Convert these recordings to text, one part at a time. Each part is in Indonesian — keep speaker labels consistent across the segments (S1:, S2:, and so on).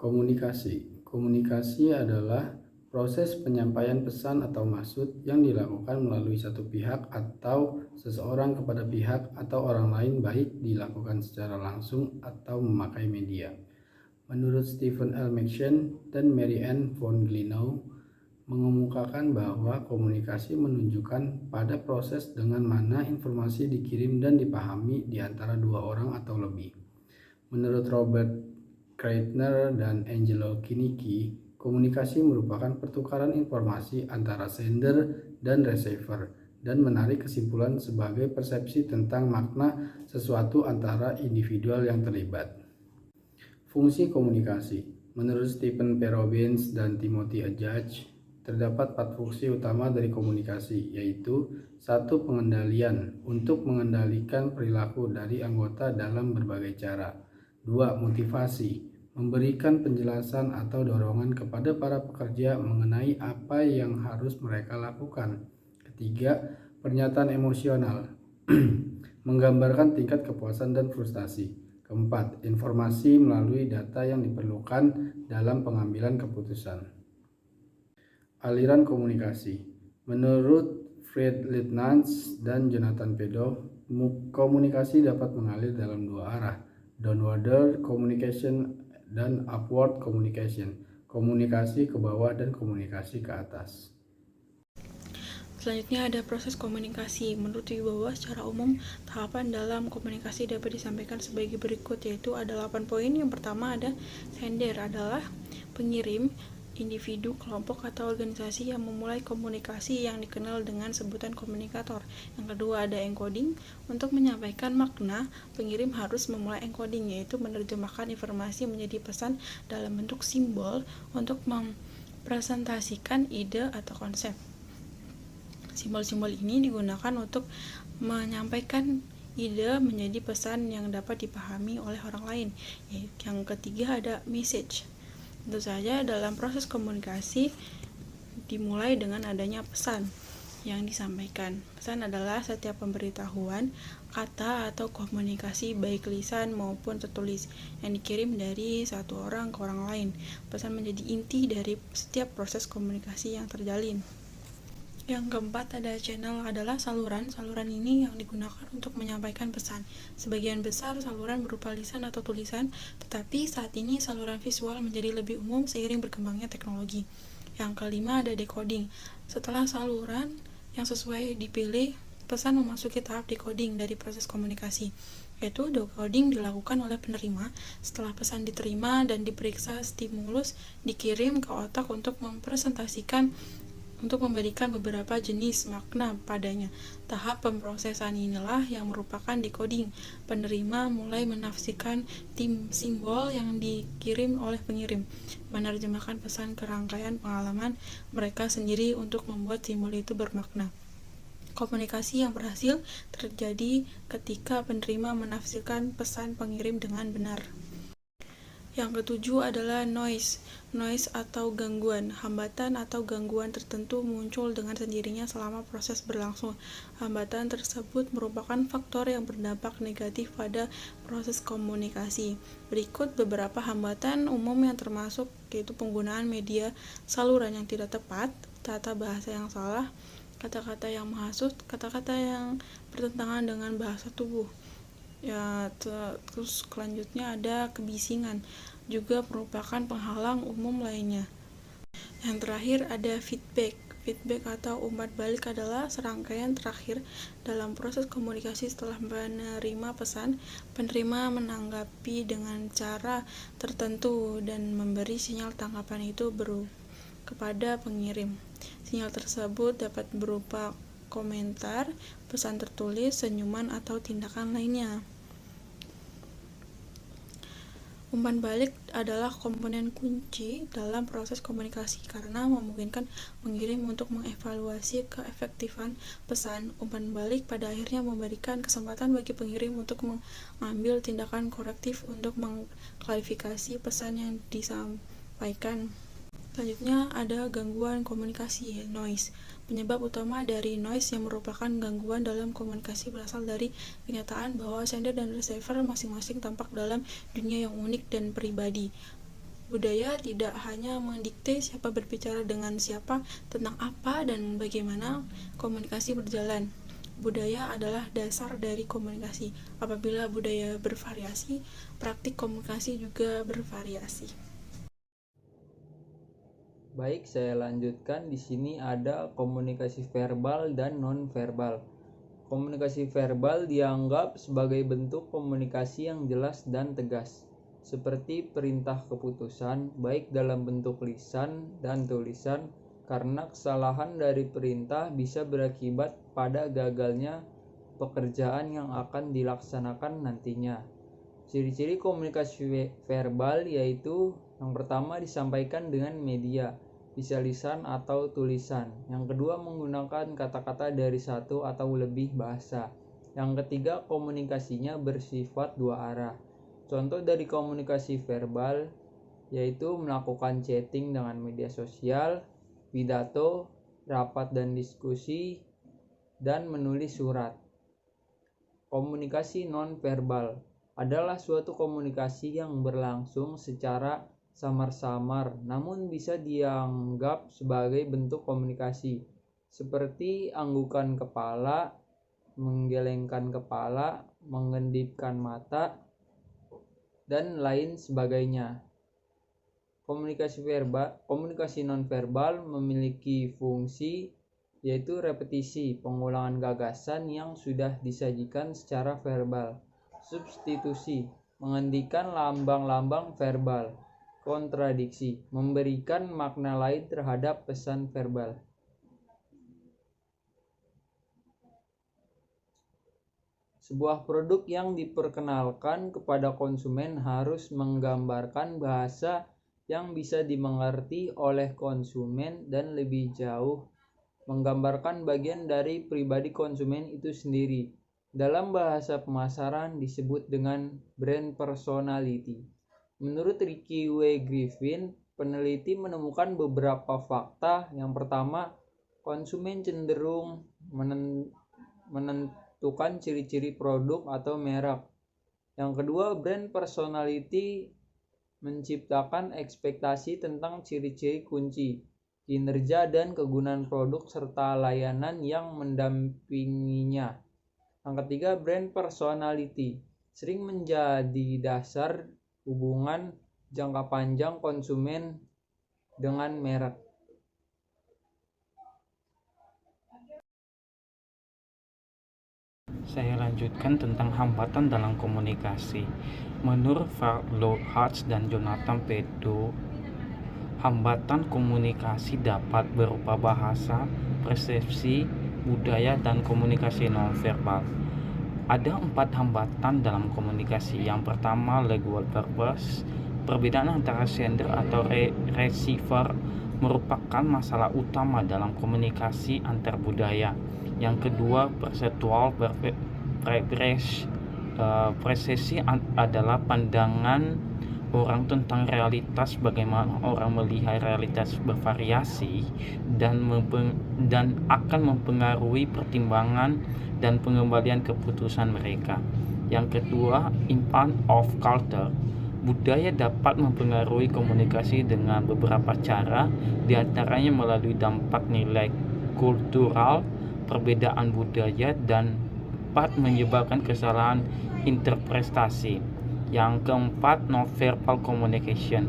S1: Komunikasi. Komunikasi adalah proses penyampaian pesan atau maksud yang dilakukan melalui satu pihak atau seseorang kepada pihak atau orang lain, baik dilakukan secara langsung atau memakai media. Menurut Stephen L. Machen dan Mary Ann von Glinow, mengemukakan bahwa komunikasi menunjukkan pada proses dengan mana informasi dikirim dan dipahami di antara dua orang atau lebih. Menurut Robert Kreitner dan Angelo Kinicki, komunikasi merupakan pertukaran informasi antara sender dan receiver dan menarik kesimpulan sebagai persepsi tentang makna sesuatu antara individual yang terlibat. Fungsi komunikasi. Menurut Stephen P. Robbins dan Timothy Judge, terdapat 4 fungsi utama dari komunikasi, yaitu 1. Pengendalian, untuk mengendalikan perilaku dari anggota dalam berbagai cara. 2. Motivasi, memberikan penjelasan atau dorongan kepada para pekerja mengenai apa yang harus mereka lakukan. 3. Pernyataan emosional, menggambarkan tingkat kepuasan dan frustasi. 4. Informasi melalui data yang diperlukan dalam pengambilan keputusan. Aliran komunikasi. Menurut Fred Litnans dan Jonathan Pedoff, komunikasi dapat mengalir dalam dua arah, downward communication dan upward communication, komunikasi ke bawah dan komunikasi ke atas.
S2: Selanjutnya ada proses komunikasi. Menurut Wibowo, secara umum tahapan dalam komunikasi dapat disampaikan sebagai berikut, yaitu ada 8 poin. Yang pertama ada sender, adalah pengirim, individu, kelompok, atau organisasi yang memulai komunikasi yang dikenal dengan sebutan komunikator. Yang kedua ada encoding. Untuk menyampaikan makna, pengirim harus memulai encoding, yaitu menerjemahkan informasi menjadi pesan dalam bentuk simbol untuk mempresentasikan ide atau konsep. Simbol-simbol ini digunakan untuk menyampaikan ide menjadi pesan yang dapat dipahami oleh orang lain. Yang ketiga ada message. Tentu saja dalam proses komunikasi dimulai dengan adanya pesan yang disampaikan. Pesan adalah setiap pemberitahuan, kata atau komunikasi baik lisan maupun tertulis yang dikirim dari satu orang ke orang lain. Pesan menjadi inti dari setiap proses komunikasi yang terjalin. Yang keempat ada channel, adalah saluran. Saluran ini yang digunakan untuk menyampaikan pesan. Sebagian besar saluran berupa lisan atau tulisan, tetapi saat ini saluran visual menjadi lebih umum seiring berkembangnya teknologi. Yang kelima ada decoding. Setelah saluran yang sesuai dipilih, pesan memasuki tahap decoding dari proses komunikasi, yaitu decoding dilakukan oleh penerima. Setelah pesan diterima dan diperiksa stimulus, dikirim ke otak untuk memberikan beberapa jenis makna padanya. Tahap pemrosesan inilah yang merupakan decoding. Penerima mulai menafsirkan simbol yang dikirim oleh pengirim, menerjemahkan pesan ke rangkaian pengalaman mereka sendiri untuk membuat simbol itu bermakna. Komunikasi yang berhasil terjadi ketika penerima menafsirkan pesan pengirim dengan benar. Yang ketujuh adalah noise atau gangguan. Hambatan atau gangguan tertentu muncul dengan sendirinya selama proses berlangsung. Hambatan tersebut merupakan faktor yang berdampak negatif pada proses komunikasi. Berikut beberapa hambatan umum yang termasuk, yaitu penggunaan media saluran yang tidak tepat, tata bahasa yang salah, kata-kata yang menghasut, kata-kata yang bertentangan dengan bahasa tubuh. Terus selanjutnya ada kebisingan, juga merupakan penghalang umum lainnya. Yang terakhir ada feedback. Feedback atau umpan balik adalah serangkaian terakhir dalam proses komunikasi setelah menerima pesan. Penerima menanggapi dengan cara tertentu dan memberi sinyal tanggapan itu kepada pengirim. Sinyal tersebut dapat berupa komentar, pesan tertulis, senyuman, atau tindakan lainnya. Umpan balik adalah komponen kunci dalam proses komunikasi karena memungkinkan pengirim untuk mengevaluasi keefektifan pesan. Umpan balik pada akhirnya memberikan kesempatan bagi pengirim untuk mengambil tindakan korektif untuk mengklarifikasi pesan yang disampaikan. Selanjutnya ada gangguan komunikasi, noise. Penyebab utama dari noise yang merupakan gangguan dalam komunikasi berasal dari kenyataan bahwa sender dan receiver masing-masing tampak dalam dunia yang unik dan pribadi. Budaya tidak hanya mendikte siapa berbicara dengan siapa, tentang apa, dan bagaimana komunikasi berjalan. Budaya adalah dasar dari komunikasi. Apabila budaya bervariasi, praktik komunikasi juga bervariasi.
S3: Baik, saya lanjutkan. Di sini ada komunikasi verbal dan non-verbal. Komunikasi verbal dianggap sebagai bentuk komunikasi yang jelas dan tegas, seperti perintah keputusan, baik dalam bentuk lisan dan tulisan, karena kesalahan dari perintah bisa berakibat pada gagalnya pekerjaan yang akan dilaksanakan nantinya. Ciri-ciri komunikasi verbal yaitu yang pertama disampaikan dengan media, bisa lisan atau tulisan. Yang kedua menggunakan kata-kata dari satu atau lebih bahasa. Yang ketiga komunikasinya bersifat dua arah. Contoh dari komunikasi verbal yaitu melakukan chatting dengan media sosial, pidato, rapat dan diskusi, dan menulis surat. Komunikasi non-verbal adalah suatu komunikasi yang berlangsung secara samar-samar namun bisa dianggap sebagai bentuk komunikasi, seperti anggukan kepala, menggelengkan kepala, mengendipkan mata, dan lain sebagainya. Komunikasi non-verbal memiliki fungsi yaitu repetisi, pengulangan gagasan yang sudah disajikan secara verbal. Substitusi, menghentikan lambang-lambang verbal. Kontradiksi, memberikan makna lain terhadap pesan verbal. Sebuah produk yang diperkenalkan kepada konsumen harus menggambarkan bahasa yang bisa dimengerti oleh konsumen dan lebih jauh menggambarkan bagian dari pribadi konsumen itu sendiri. Dalam bahasa pemasaran disebut dengan brand personality. Menurut Ricky W. Griffin, peneliti menemukan beberapa fakta. Yang pertama, konsumen cenderung menentukan ciri-ciri produk atau merek. Yang kedua, brand personality menciptakan ekspektasi tentang ciri-ciri kunci, kinerja dan kegunaan produk serta layanan yang mendampinginya. Yang ketiga, brand personality sering menjadi dasar hubungan jangka panjang konsumen dengan merek.
S4: Saya lanjutkan tentang hambatan dalam komunikasi. Menurut Farlow Hartz dan Jonathan Pedo, hambatan komunikasi dapat berupa bahasa, persepsi, budaya, dan komunikasi nonverbal. Ada 4 hambatan dalam komunikasi. Yang pertama, legal purpose. Perbedaan antara sender atau receiver merupakan masalah utama dalam komunikasi antar budaya. Yang kedua, perceptual persepsi adalah pandangan orang tentang realitas, bagaimana orang melihat realitas bervariasi dan akan mempengaruhi pertimbangan dan pengembalian keputusan mereka. Yang kedua, impact of culture. Budaya dapat mempengaruhi komunikasi dengan beberapa cara, diantaranya melalui dampak nilai kultural, perbedaan budaya, dan dapat menyebabkan kesalahan interpretasi. Yang keempat, nonverbal communication.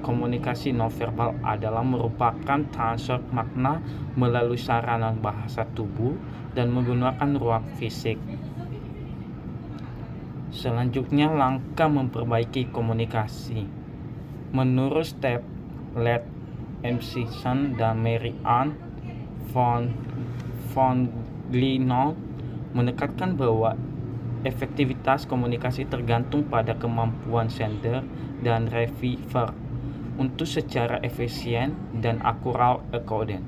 S4: Komunikasi nonverbal adalah merupakan transfer makna melalui sarana bahasa tubuh dan menggunakan ruang fisik. Selanjutnya, langkah memperbaiki komunikasi. Menurut Steph Simpson dan Mary Ann von Glenau menekankan bahwa efektivitas komunikasi tergantung pada kemampuan sender dan receiver untuk secara efisien dan akurat encoder,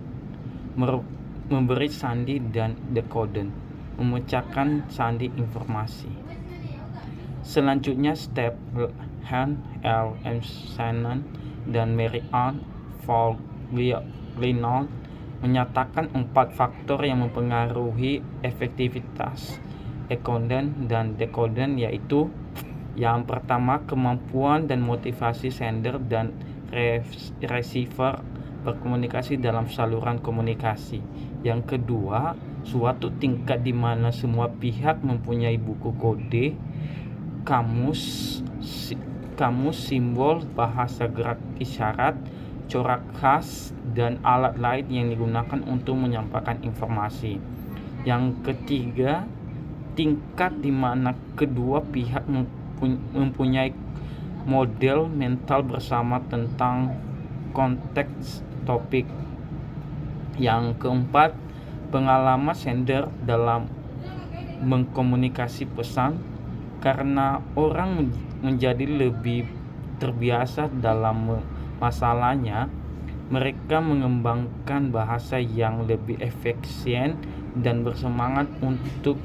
S4: memberi sandi dan decoder, memecahkan sandi informasi. Selanjutnya, Stephen L. Shannon dan Mary Ann von Glenau menyatakan 4 faktor yang mempengaruhi efektivitas encoder dan decoder, yaitu Yang pertama, kemampuan dan motivasi sender dan receiver berkomunikasi dalam saluran komunikasi. Yang kedua, suatu tingkat di mana semua pihak mempunyai buku kode, kamus simbol, bahasa gerak isyarat, corak khas, dan alat lain yang digunakan untuk menyampaikan informasi. Yang ketiga, tingkat di mana kedua pihak mempunyai model mental bersama tentang konteks topik. Yang keempat, pengalaman sender dalam mengkomunikasi pesan, karena orang menjadi lebih terbiasa dalam masalahnya, mereka mengembangkan bahasa yang lebih efisien dan bersemangat untuk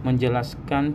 S4: menjelaskan